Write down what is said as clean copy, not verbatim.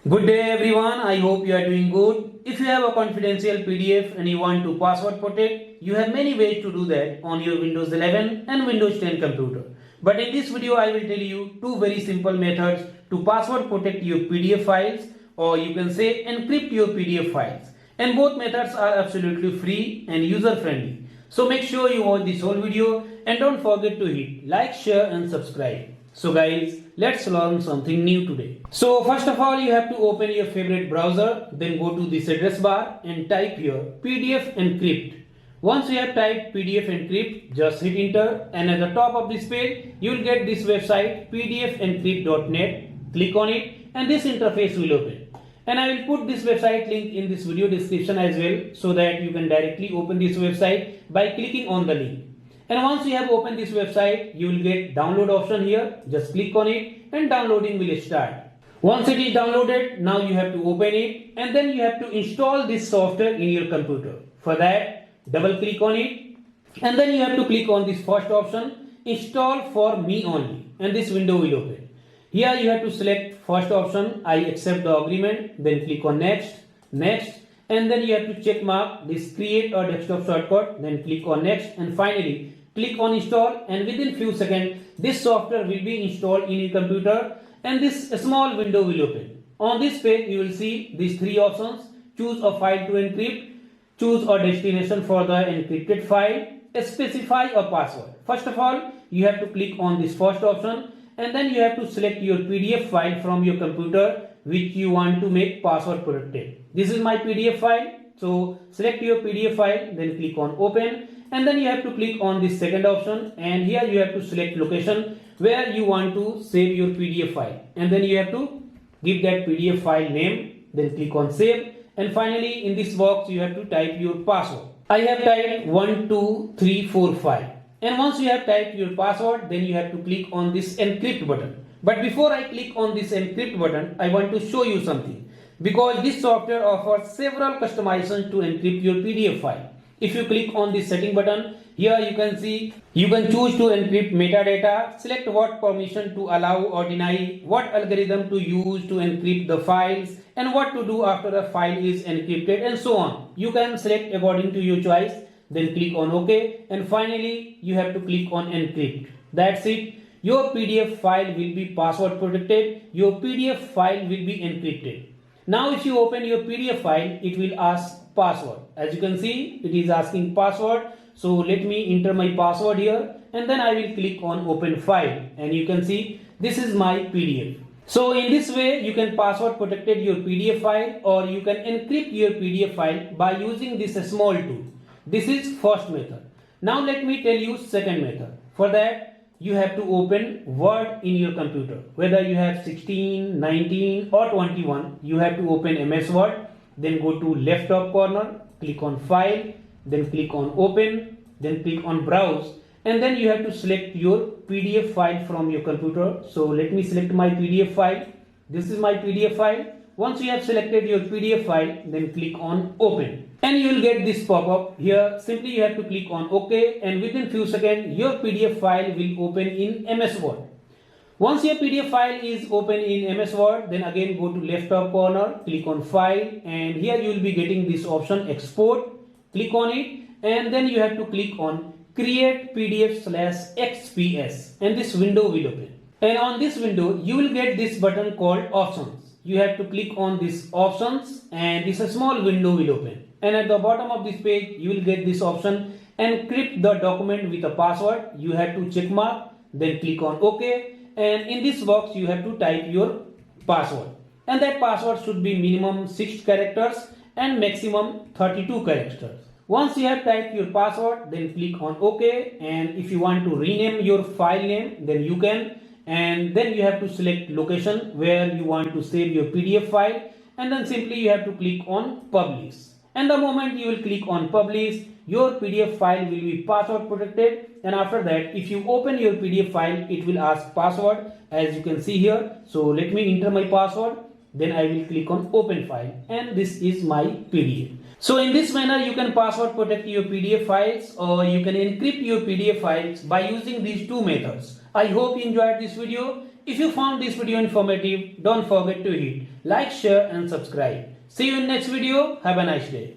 Good day everyone, I hope you are doing good. If you have a confidential PDF and you want to password protect, you have many ways to do that on your Windows 11 and Windows 10 computer. But in this video I will tell you two very simple methods to password protect your PDF files, or you can say encrypt your PDF files. And both methods are absolutely free and user friendly. So make sure you watch this whole video and don't forget to hit like, share and subscribe. So guys, let's learn something new today. So first of all, you have to open your favorite browser, then go to this address bar and type here PDF encrypt. Once you have typed PDF encrypt, just hit enter, and at the top of this page, you will get this website pdfencrypt.net. Click on it and this interface will open. And I will put this website link in this video description as well, so that you can directly open this website by clicking on the link. And once you have opened this website, you will get download option here. Just click on it and downloading will start. Once it is downloaded, now you have to open it and then you have to install this software in your computer. For that, double click on it and then you have to click on this first option, install for me only, and this window will open. Here you have to select first option, I accept the agreement, then click on next, and then you have to check mark this create a desktop shortcut, then click on next, and finally click on install, and within few seconds this software will be installed in your computer and this small window will open. On this page you will see these three options: choose a file to encrypt, choose a destination for the encrypted file, specify a password. First of all, you have to click on this first option and then you have to select your PDF file from your computer which you want to make password protected. This is my PDF file, so select your PDF file, then click on open, and then you have to click on this second option, and here you have to select location where you want to save your PDF file, and then you have to give that PDF file name, then click on save, and finally in this box you have to type your password. I have typed 12345, and once you have typed your password, then you have to click on this encrypt button. But before I click on this encrypt button, I want to show you something, because this software offers several customizations to encrypt your PDF file. If you click on this setting button, here you can see you can choose to encrypt metadata, select what permission to allow or deny, what algorithm to use to encrypt the files, and what to do after a file is encrypted, and so on. You can select according to your choice, then click on OK, and finally you have to click on encrypt. That's it. Your PDF file will be password protected, your PDF file will be encrypted. Now if you open your PDF file, it will ask password. As you can see, it is asking password. So let me enter my password here and then I will click on open file, and you can see this is my PDF. So in this way you can password protected your PDF file, or you can encrypt your PDF file by using this small tool. This is first method. Now let me tell you second method. For that, you have to open Word in your computer. Whether you have 16, 19 or 21, you have to open MS Word. Then go to left top corner, click on File, then click on Open, then click on Browse, and then you have to select your PDF file from your computer. So let me select my PDF file. This is my PDF file. Once you have selected your PDF file, then click on Open, and you will get this pop-up. Here simply you have to click on OK, and within few seconds your PDF file will open in MS Word. Once your PDF file is open in MS Word, then again go to left top corner, click on File, and here you will be getting this option Export. Click on it, and then you have to click on Create PDF/XPS, and this window will open. And on this window you will get this button called Options. You have to click on this Options, and this small window will open. And at the bottom of this page you will get this option Encrypt the document with a password. You have to check mark, then click on OK. And in this box you have to type your password, and that password should be minimum 6 characters and maximum 32 characters. Once you have typed your password, then click on OK, and if you want to rename your file name, then you can, and then you have to select location where you want to save your PDF file, and then simply you have to click on Publish. And the moment you will click on Publish, your PDF file will be password protected, and after that if you open your PDF file, it will ask password, as you can see here. So let me enter my password, then I will click on open file, and this is my PDF. So in this manner you can password protect your PDF files, or you can encrypt your PDF files by using these two methods. I hope you enjoyed this video. If you found this video informative, don't forget to hit like, share and subscribe. See you in next video. Have a nice day.